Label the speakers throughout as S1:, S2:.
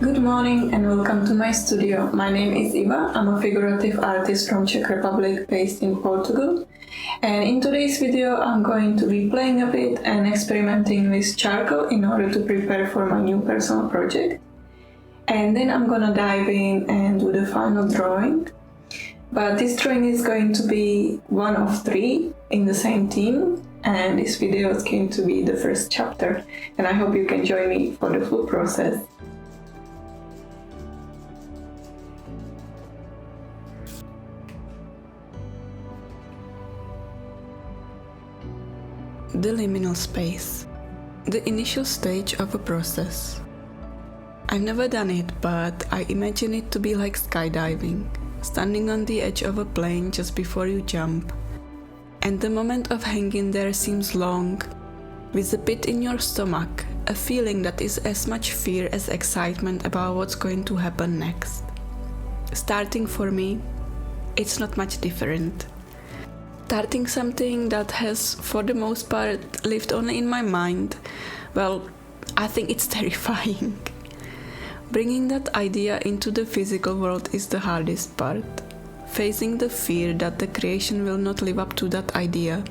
S1: Good morning and welcome to my studio. My name is Iva. I'm a figurative artist from Czech Republic based in Portugal. And in today's video I'm going to be playing a bit and experimenting with charcoal in order to prepare for my new personal project. And then I'm gonna dive in and do the final drawing. But this drawing is going to be one of three in the same theme, and this video is going to be the first chapter, and I hope you can join me for the full process. The liminal space. The initial stage of a process. I've never done it, but I imagine it to be like skydiving, standing on the edge of a plane just before you jump. And the moment of hanging there seems long, with a pit in your stomach, a feeling that is as much fear as excitement about what's going to happen next. Starting for me, it's not much different. Starting something that has, for the most part, lived only in my mind, well, I think it's terrifying. Bringing that idea into the physical world is the hardest part. Facing the fear that the creation will not live up to that idea.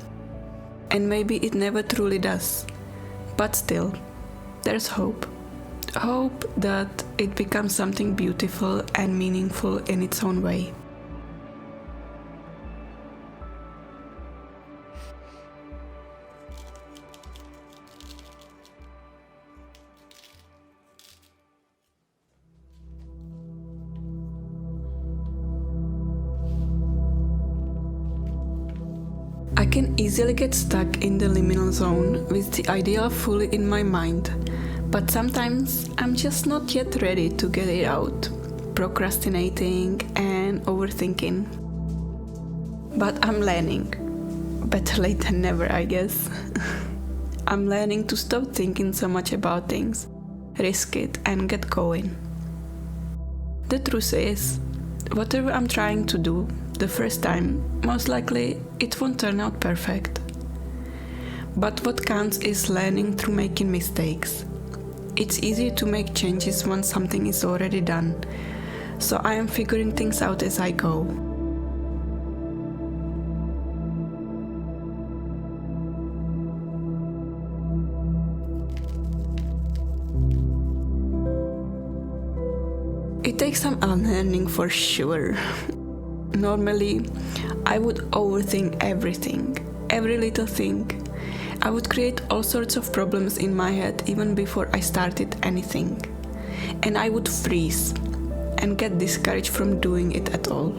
S1: And maybe it never truly does. But still, there's hope. Hope that it becomes something beautiful and meaningful in its own way. I can easily get stuck in the liminal zone with the idea fully in my mind, but sometimes I'm just not yet ready to get it out, procrastinating and overthinking. But I'm learning. Better late than never, I guess. I'm learning to stop thinking so much about things, risk it and get going. The truth is, whatever I'm trying to do, the first time, most likely it won't turn out perfect. But what counts is learning through making mistakes. It's easier to make changes once something is already done, so I am figuring things out as I go. It takes some unlearning for sure. Normally, I would overthink everything, every little thing. I would create all sorts of problems in my head even before I started anything. And I would freeze and get discouraged from doing it at all.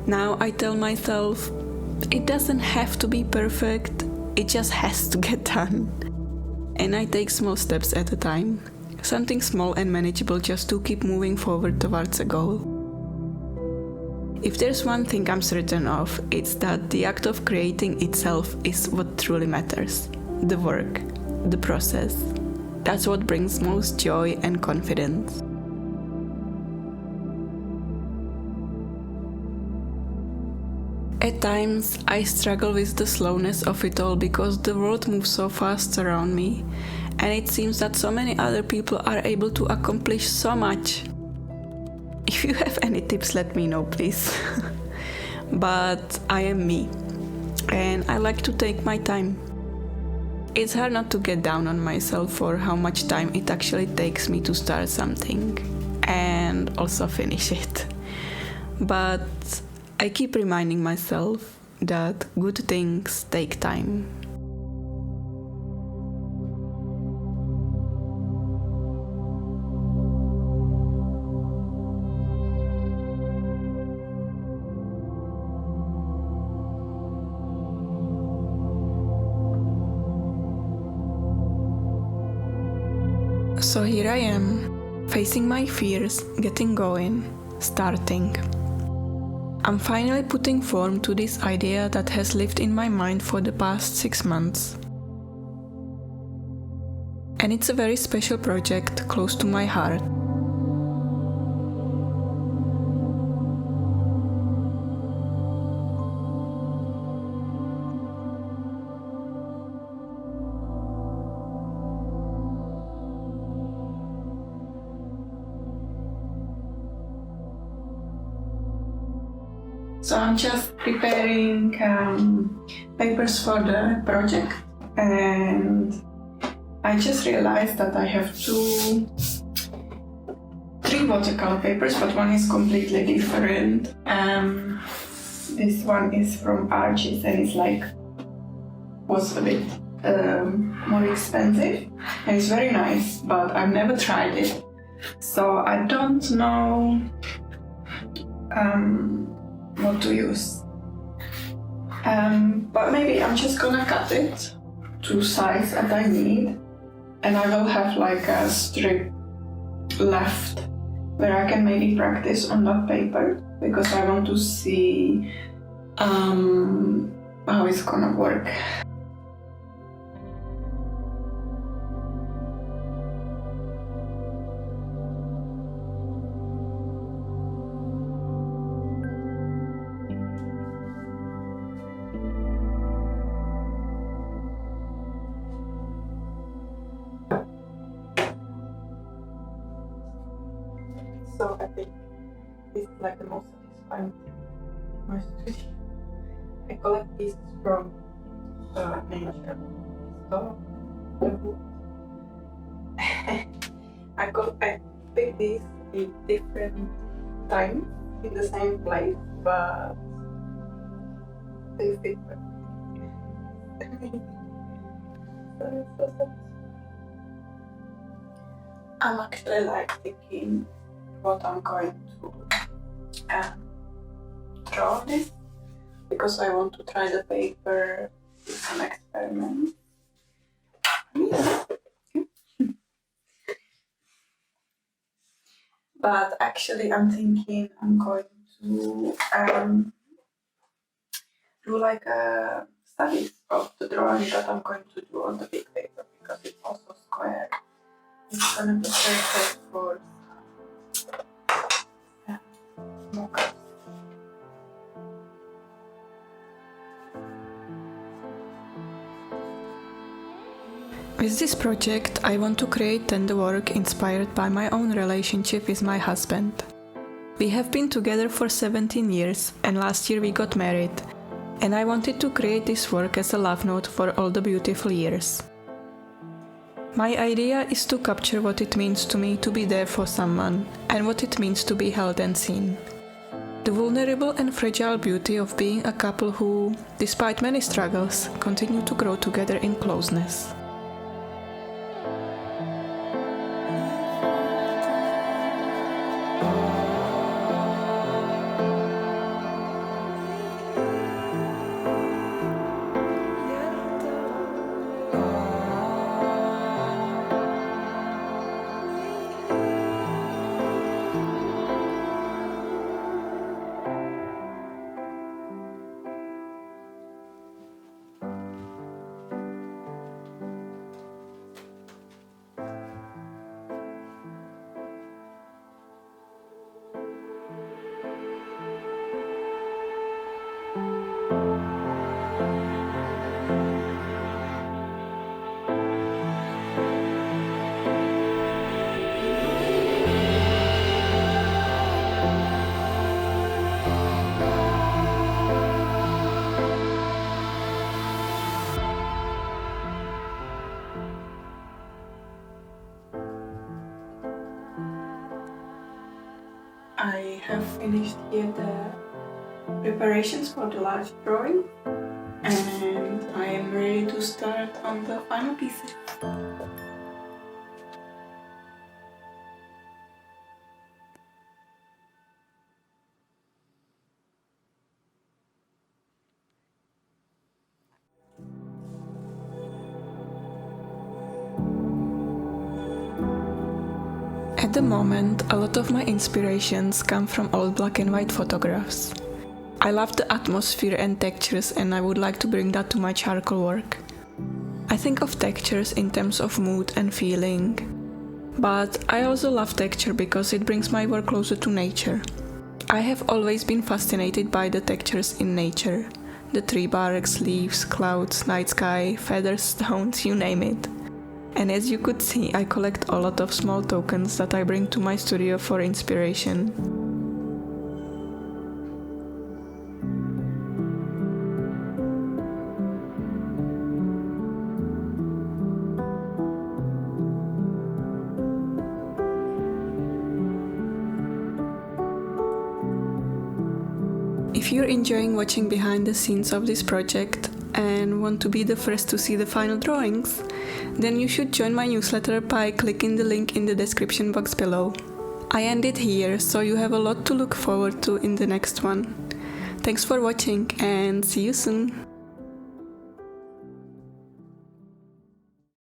S1: Now I tell myself, it doesn't have to be perfect, it just has to get done. And I take small steps at a time, something small and manageable just to keep moving forward towards a goal. If there's one thing I'm certain of, it's that the act of creating itself is what truly matters. The work, the process. That's what brings most joy and confidence. At times, I struggle with the slowness of it all because the world moves so fast around me, and it seems that so many other people are able to accomplish so much. If you have any tips, let me know, please. But I am me, and I like to take my time. It's hard not to get down on myself for how much time it actually takes me to start something and also finish it. But I keep reminding myself that good things take time. So here I am, facing my fears, getting going, starting. I'm finally putting form to this idea that has lived in my mind for the past 6 months. And it's a very special project close to my heart. So I'm just preparing papers for the project, and I just realized that I have three watercolor papers, but one is completely different. This one is from Archie's and it's was a bit more expensive, and it's very nice, but I've never tried it, so I don't know what to use. But maybe I'm just gonna cut it to size that I need, and I will have like a strip left where I can maybe practice on that paper, because I want to see how it's gonna work. So I think this is like the most satisfying thing in my studio. I collect pieces from nature, so the wood. I pick these in different times in the same place, but they fit perfectly. So it's so satisfying. I'm actually thinking what I'm going to draw on this, because I want to try the paper with some experiments. But actually I'm thinking I'm going to do like a studies of the drawing that I'm going to do on the big paper, because it's also square. It's gonna be perfect for small cups. With this project, I want to create tender work inspired by my own relationship with my husband. We have been together for 17 years, and last year we got married, and I wanted to create this work as a love note for all the beautiful years. My idea is to capture what it means to me to be there for someone, and what it means to be held and seen. The vulnerable and fragile beauty of being a couple who, despite many struggles, continue to grow together in closeness. I have finished here the preparations for the large drawing, and I am ready to start on the final pieces. At the moment, a lot of my inspirations come from old black and white photographs. I love the atmosphere and textures, and I would like to bring that to my charcoal work. I think of textures in terms of mood and feeling, but I also love texture because it brings my work closer to nature. I have always been fascinated by the textures in nature. The tree barks, leaves, clouds, night sky, feathers, stones, you name it. And as you could see, I collect a lot of small tokens that I bring to my studio for inspiration. If you're enjoying watching behind the scenes of this project and want to be the first to see the final drawings, then you should join my newsletter by clicking the link in the description box below. I end it here, so you have a lot to look forward to in the next one. Thanks for watching and see you soon!